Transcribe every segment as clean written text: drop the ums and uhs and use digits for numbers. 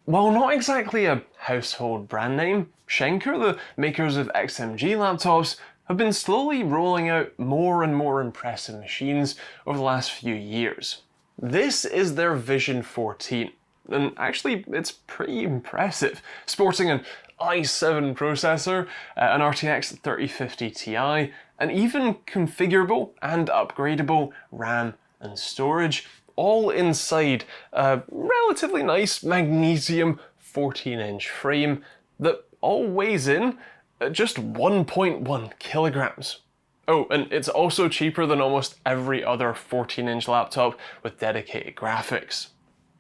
While not exactly a household brand name, Schenker, the makers of XMG laptops, have been slowly rolling out more and more impressive machines over the last few years. This is their Vision 14, and actually it's pretty impressive, sporting an i7 processor, an RTX 3050 Ti, and even configurable and upgradable RAM and storage, all inside a relatively nice magnesium 14-inch frame that all weighs in at just 1.1 kilograms. Oh, and it's also cheaper than almost every other 14-inch laptop with dedicated graphics.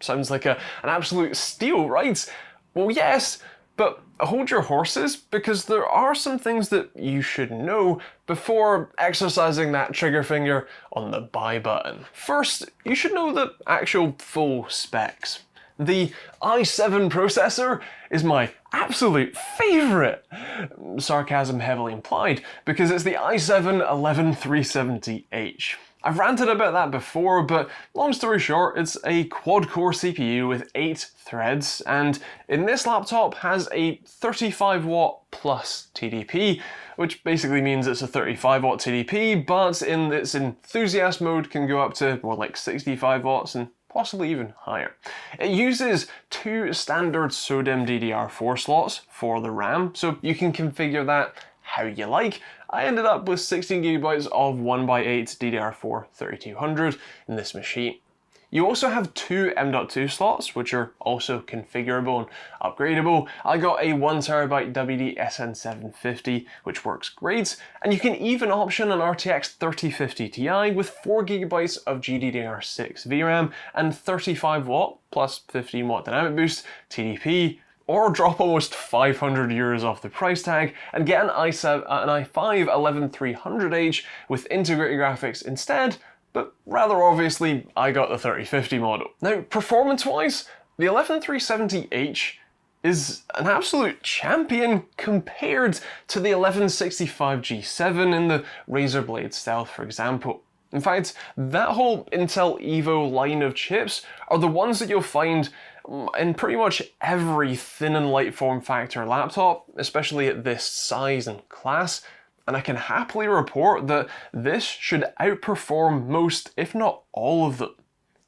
Sounds like an absolute steal, right? Well, yes, but hold your horses, because there are some things that you should know before exercising that trigger finger on the buy button. First, you should know the actual full specs. The i7 processor is my absolute favourite. Sarcasm heavily implied, because it's the i7-11370H. I've ranted about that before, but long story short, it's a quad-core CPU with 8 threads, and in this laptop has a 35 watt plus TDP, which basically means it's a 35 watt TDP, but in its enthusiast mode can go up to more like 65 watts and possibly even higher. It uses 2 standard SODIMM DDR4 slots for the RAM, so you can configure that how you like. I ended up with 16GB of 1x8 DDR4 3200 in this machine. You also have 2 M.2 slots, which are also configurable and upgradable. I got a 1TB WD-SN750, which works great, and you can even option an RTX 3050 Ti with 4GB of GDDR6 VRAM and 35 watt plus 15 watt dynamic boost TDP, or drop almost 500 euros off the price tag and get an i5-11300H with integrated graphics instead, but rather obviously I got the 3050 model. Now, performance-wise, the 11370H is an absolute champion compared to the 1165G7 in the Razer Blade Stealth, for example. In fact, that whole Intel Evo line of chips are the ones that you'll find in pretty much every thin and light form factor laptop, especially at this size and class, and I can happily report that this should outperform most, if not all of them.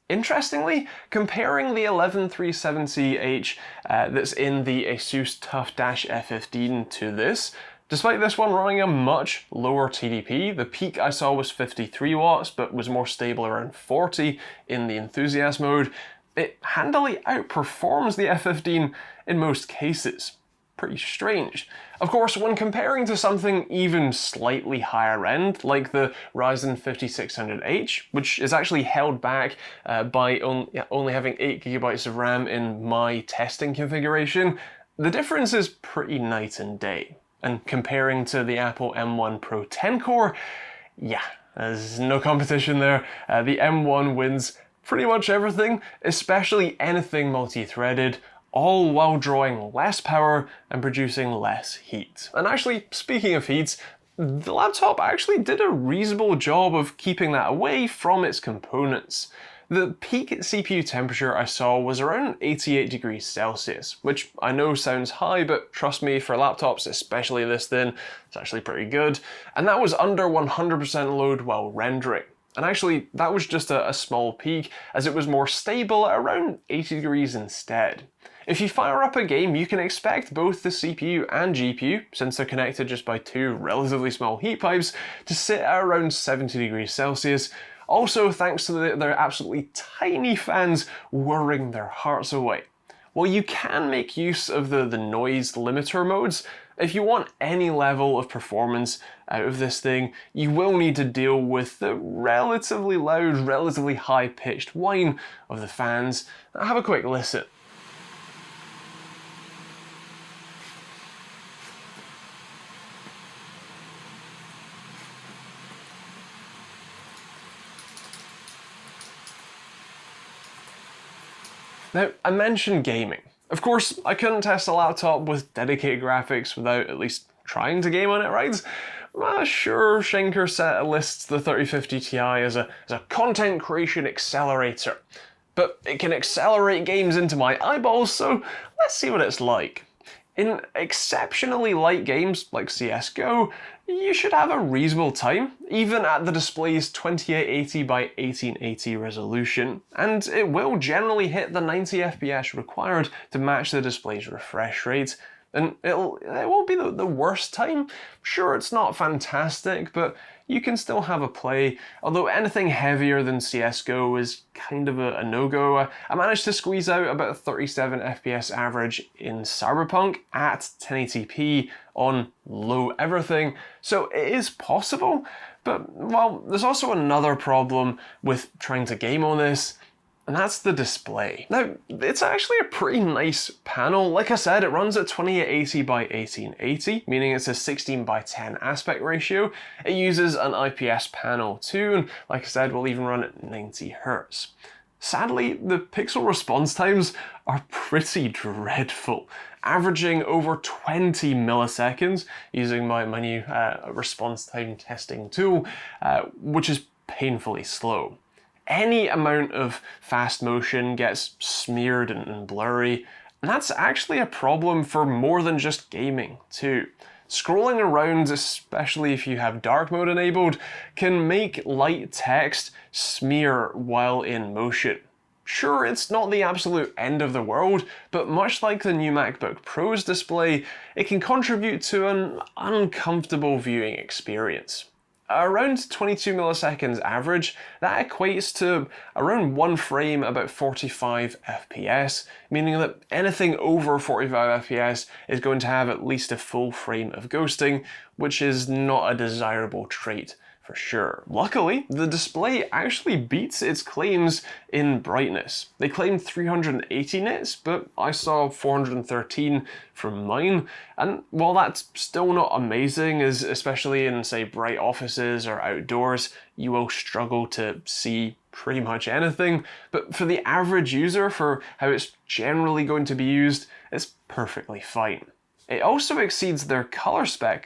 Interestingly, comparing the 11370H that's in the Asus TUF-F15 to this, despite this one running a much lower TDP, the peak I saw was 53 watts, but was more stable around 40 in the enthusiast mode, it handily outperforms the F15 in most cases. Pretty strange. Of course, when comparing to something even slightly higher end, like the Ryzen 5600H, which is actually held back by only having 8GB of RAM in my testing configuration, the difference is pretty night and day. And comparing to the Apple M1 Pro 10 core, yeah, there's no competition there. The M1 wins pretty much everything, especially anything multi-threaded, all while drawing less power and producing less heat. And actually, speaking of heat, the laptop actually did a reasonable job of keeping that away from its components. The peak CPU temperature I saw was around 88 degrees Celsius, which I know sounds high, but trust me, for laptops, especially this thin, it's actually pretty good. And that was under 100% load while rendering. And actually, that was just a small peak, as it was more stable at around 80 degrees instead. If you fire up a game, you can expect both the CPU and GPU, since they're connected just by 2 relatively small heat pipes, to sit at around 70 degrees Celsius, also thanks to their absolutely tiny fans whirring their hearts away. While you can make use of the noise limiter modes, if you want any level of performance out of this thing, you will need to deal with the relatively loud, relatively high-pitched whine of the fans. Have a quick listen. Now, I mentioned gaming. Of course, I couldn't test a laptop with dedicated graphics without at least trying to game on it, right? Sure, Schenker lists the 3050 Ti as a content creation accelerator. but it can accelerate games into my eyeballs, so let's see what it's like. In exceptionally light games like CSGO, you should have a reasonable time, even at the display's 2880 by 1880 resolution, and it will generally hit the 90 FPS required to match the display's refresh rate. And it won't be the worst time. Sure, it's not fantastic, but you can still have a play, although anything heavier than CSGO is kind of a no-go. I managed to squeeze out about a 37 FPS average in Cyberpunk at 1080p on low everything, so it is possible, but, well, there's also another problem with trying to game on this, and that's the display. Now, it's actually a pretty nice panel. Like I said, it runs at 2880 by 1880, meaning it's a 16 by 10 aspect ratio. It uses an IPS panel too, and like I said, will even run at 90 Hz. Sadly, the pixel response times are pretty dreadful, averaging over 20 milliseconds using my new response time testing tool, which is painfully slow. Any amount of fast motion gets smeared and blurry, and that's actually a problem for more than just gaming too. Scrolling around, especially if you have dark mode enabled, can make light text smear while in motion. Sure, it's not the absolute end of the world, but much like the new MacBook Pro's display, it can contribute to an uncomfortable viewing experience. Around 22 milliseconds average, that equates to around one frame about 45 FPS, meaning that anything over 45 FPS is going to have at least a full frame of ghosting, which is not a desirable trait for sure. Luckily, the display actually beats its claims in brightness. They claimed 380 nits, but I saw 413 from mine, and while that's still not amazing, as especially in, say, bright offices or outdoors, you will struggle to see pretty much anything, but for the average user, for how it's generally going to be used, it's perfectly fine. It also exceeds their color space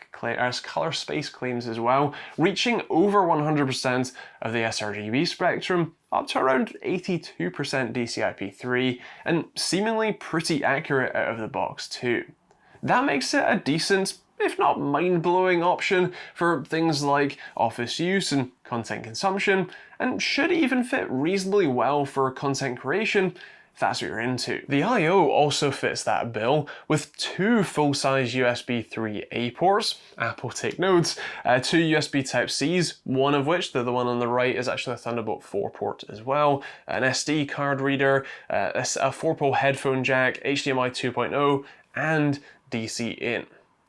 claims as well, reaching over 100% of the sRGB spectrum, up to around 82% DCI-P3, and seemingly pretty accurate out of the box too. That makes it a decent, if not mind-blowing option for things like office use and content consumption, and should even fit reasonably well for content creation if that's what you're into. The I/O also fits that bill, with two full-size USB 3A ports, Apple take notes, two USB Type-Cs, one of which, the one on the right, is actually a Thunderbolt 4 port as well, an SD card reader, a 4-pole headphone jack, HDMI 2.0, and DC in.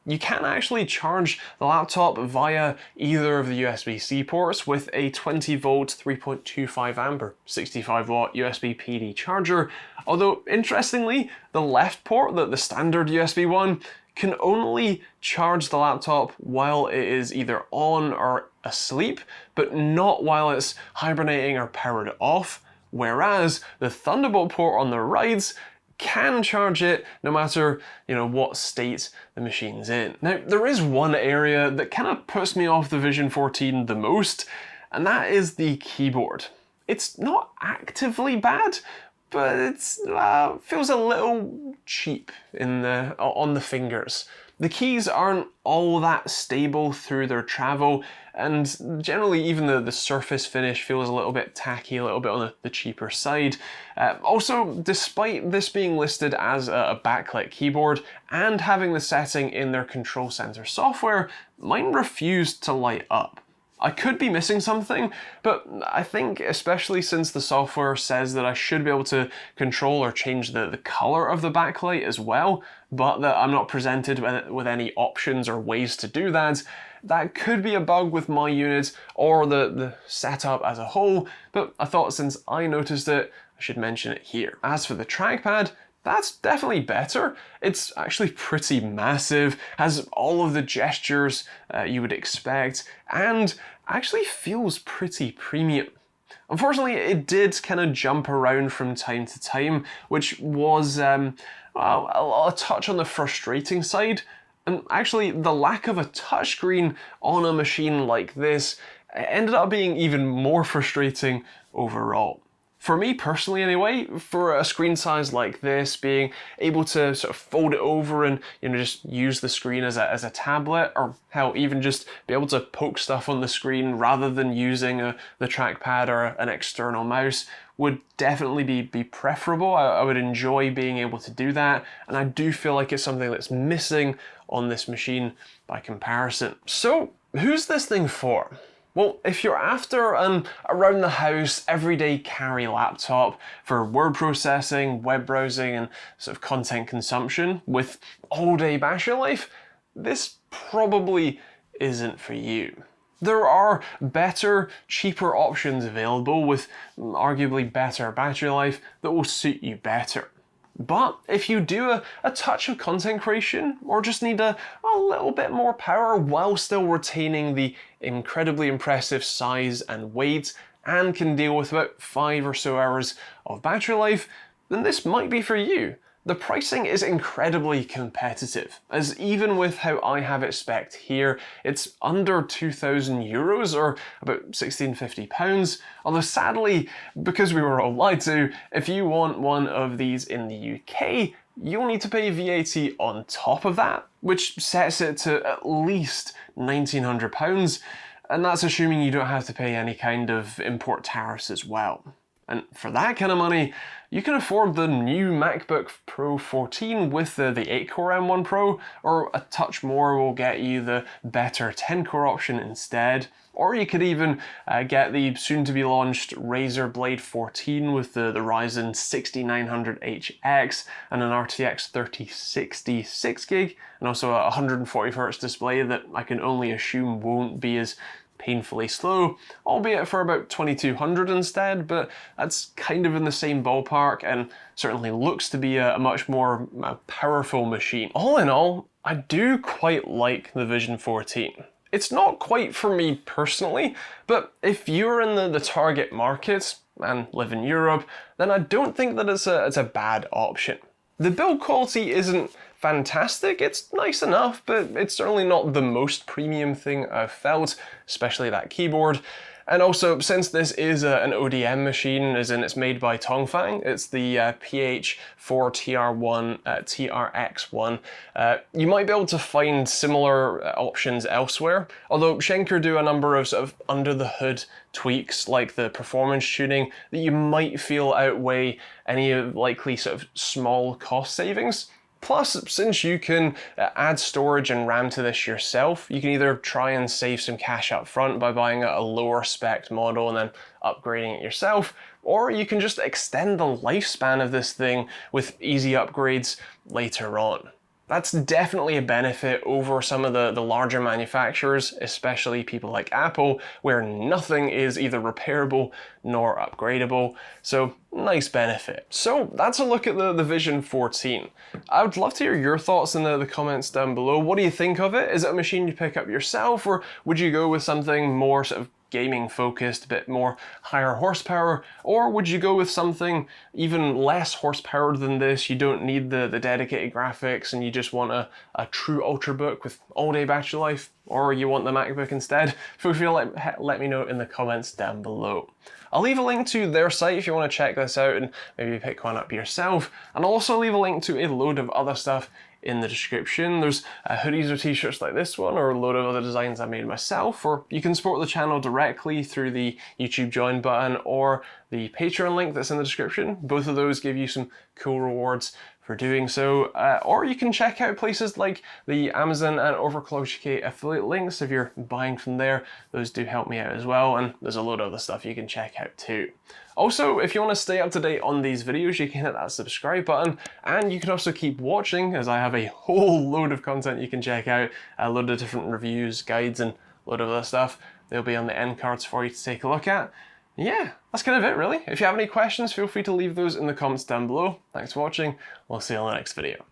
You can actually charge the laptop via either of the USB-C ports with a 20 volt 3.25 amp or 65 watt USB PD charger, although interestingly, the left port, the standard USB one, can only charge the laptop while it is either on or asleep, but not while it's hibernating or powered off, whereas the Thunderbolt port on the right can charge it no matter, what state the machine's in. Now, there is one area that kind of puts me off the Vision 14 the most, and that is the keyboard. It's not actively bad, but it feels a little cheap on the fingers. The keys aren't all that stable through their travel, and generally even the surface finish feels a little bit tacky, a little bit on the cheaper side. Also, despite this being listed as a backlit keyboard and having the setting in their Control Center software, mine refused to light up. I could be missing something, but I think especially since the software says that I should be able to control or change the color of the backlight as well, but that I'm not presented with any options or ways to do that, that could be a bug with my unit or the setup as a whole, but I thought since I noticed it, I should mention it here. As for the trackpad, that's definitely better. It's actually pretty massive, has all of the gestures you would expect, and actually feels pretty premium. Unfortunately, it did kind of jump around from time to time, which was a touch on the frustrating side. And actually, the lack of a touchscreen on a machine like this ended up being even more frustrating overall. For me personally anyway, for a screen size like this, being able to sort of fold it over and just use the screen as a tablet, or hell, even just be able to poke stuff on the screen rather than using the trackpad or an external mouse, would definitely be preferable. I would enjoy being able to do that, and I do feel like it's something that's missing on this machine by comparison. So who's this thing for? Well, if you're after an around the house, everyday carry laptop for word processing, web browsing, and sort of content consumption with all day battery life, this probably isn't for you. There are better, cheaper options available with arguably better battery life that will suit you better. But if you do a touch of content creation, or just need a little bit more power while still retaining the incredibly impressive size and weight, and can deal with about 5 or so hours of battery life, then this might be for you. The pricing is incredibly competitive, as even with how I have it spec'd here, it's under €2,000 or about £1,650, although sadly, because we were all lied to, if you want one of these in the UK, you'll need to pay VAT on top of that, which sets it to at least £1,900, and that's assuming you don't have to pay any kind of import tariffs as well. And for that kind of money, you can afford the new MacBook Pro 14 with the 8-core M1 Pro, or a touch more will get you the better 10-core option instead. Or you could even get the soon-to-be-launched Razer Blade 14 with the Ryzen 6900HX and an RTX 3060 6GB, and also a 140Hz display that I can only assume won't be as painfully slow, albeit for about 2200 instead, but that's kind of in the same ballpark and certainly looks to be a much more powerful machine. All in all, I do quite like the Vision 14. It's not quite for me personally, but if you're in the target market and live in Europe, then I don't think that it's a bad option. The build quality isn't fantastic, it's nice enough, but it's certainly not the most premium thing I've felt, especially that keyboard. And also, since this is an ODM machine, as in it's made by Tongfang, it's the PH4TR1 TRX1, you might be able to find similar options elsewhere, although Schenker do a number of sort of under-the-hood tweaks, like the performance tuning, that you might feel outweigh any likely sort of small cost savings. Plus, since you can add storage and RAM to this yourself, you can either try and save some cash up front by buying a lower spec model and then upgrading it yourself, or you can just extend the lifespan of this thing with easy upgrades later on. That's definitely a benefit over some of the larger manufacturers, especially people like Apple, where nothing is either repairable nor upgradable, so nice benefit. So that's a look at the Vision 14. I would love to hear your thoughts in the comments down below. What do you think of it? Is it a machine you pick up yourself, or would you go with something more sort of gaming focused, a bit more higher horsepower, or would you go with something even less horsepower than this? You don't need the dedicated graphics and you just want a true Ultrabook with all day battery life, or you want the MacBook instead? Feel free to let me know in the comments down below. I'll leave a link to their site if you want to check this out and maybe pick one up yourself, and I'll also leave a link to a load of other stuff in the description. There's hoodies or t-shirts like this one, or a load of other designs I made myself, or you can support the channel directly through the YouTube join button or the Patreon link that's in the description. Both of those give you some cool rewards for doing so, or you can check out places like the Amazon and Overclock affiliate links if you're buying from there. Those do help me out as well, and there's a load of other stuff you can check out too. Also, if you want to stay up to date on these videos, you can hit that subscribe button, and you can also keep watching, as I have a whole load of content you can check out, a load of different reviews, guides, and a load of other stuff. They'll be on the end cards for you to take a look at. Yeah, that's kind of it really. If you have any questions, feel free to leave those in the comments down below. Thanks for watching. We'll see you on the next video.